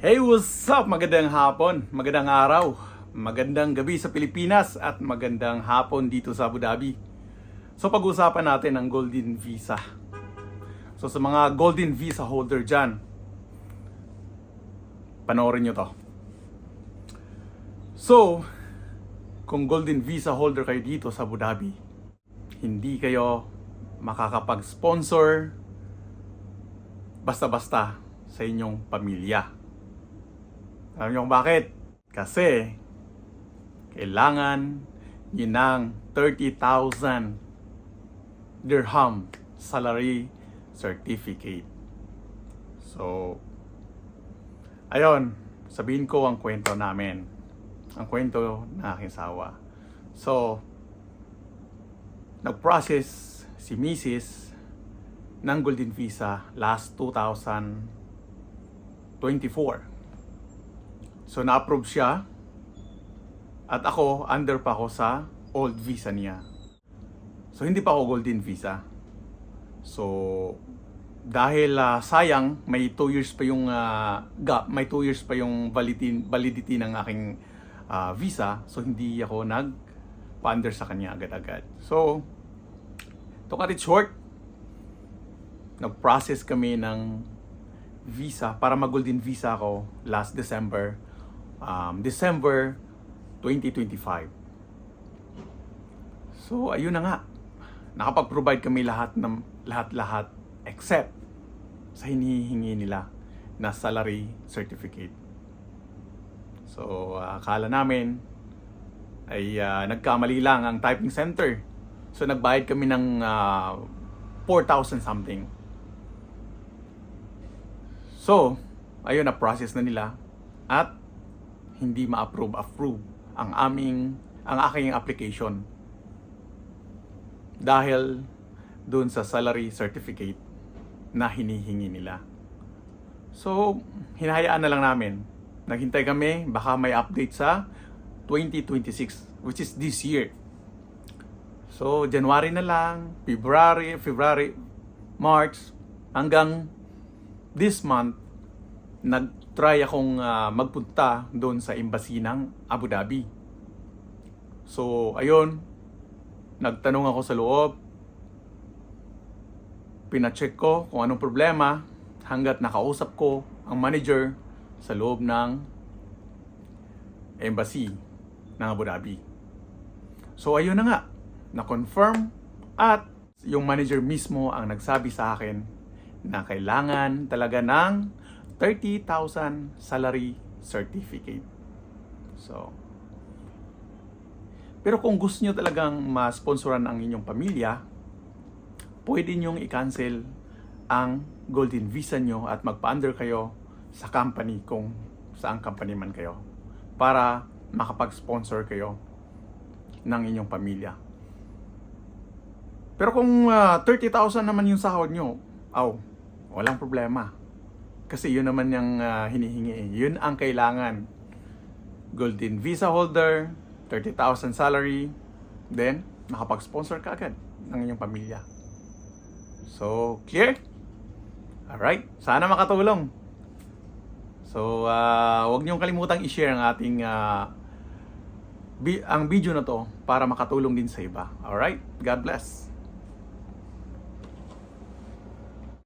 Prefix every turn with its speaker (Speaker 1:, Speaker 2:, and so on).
Speaker 1: Hey, what's up? Magandang hapon, magandang araw, magandang gabi sa Pilipinas at magandang hapon dito sa Abu Dhabi. So pag-usapan natin ang Golden Visa. So sa mga Golden Visa holder dyan, panoorin nyo to. So, kung Golden Visa holder kayo dito sa Abu Dhabi, hindi kayo makakapag-sponsor basta-basta sa inyong pamilya. Alam niyo kung bakit? Kasi kailangan nyo ng 30,000 dirham salary certificate. So, ayun, sabihin ko ang kwento namin. Ang kwento na aking sawa. So, nag-process si Mrs. ng Golden Visa last 2024. So, na-approve siya at ako, under pa ako sa old visa niya. So, hindi pa ako Golden Visa. So, dahil sayang, may 2 years pa yung gap, may 2 years pa yung validity ng aking visa. So, hindi ako nag-under sa kanya agad-agad. So, to cut it short, nag-process kami ng visa para mag-Golden Visa ako last December 2025. So, ayun na nga. Nakapag-provide kami lahat except sa hinihingi nila na salary certificate. So, akala namin ay nagkamali lang ang typing center. So, nagbayad kami ng 4,000 something. So, ayun, na-process na nila at hindi ma-approve ang aking application dahil doon sa salary certificate na hinihingi nila. So, hinahayaan na lang namin. Naghintay kami, baka may update sa 2026, which is this year. So, January na lang, February, March, hanggang this month, nag-try akong magpunta doon sa embassy ng Abu Dhabi. So, ayun, nagtanong ako sa loob, pina-check ko kung anong problema hanggat nakausap ko ang manager sa loob ng embassy ng Abu Dhabi. So, ayun na nga, na-confirm at yung manager mismo ang nagsabi sa akin na kailangan talaga ng 30,000 salary certificate. So, pero kung gusto nyo talagang ma-sponsoran ang inyong pamilya, pwede nyong i-cancel ang Golden Visa nyo at magpa-under kayo sa company kung saan company man kayo para makapag-sponsor kayo ng inyong pamilya. Pero kung 30,000 naman yung sahod nyo, walang problema. Kasi yun naman yung hinihingi. Yun ang kailangan. Golden Visa holder, 30,000 salary, then makapag-sponsor ka agad ng inyong pamilya. So, clear? Alright, sana makatulong. So, huwag niyong kalimutang i-share ang ating ang video na to para makatulong din sa iba. Alright, God bless.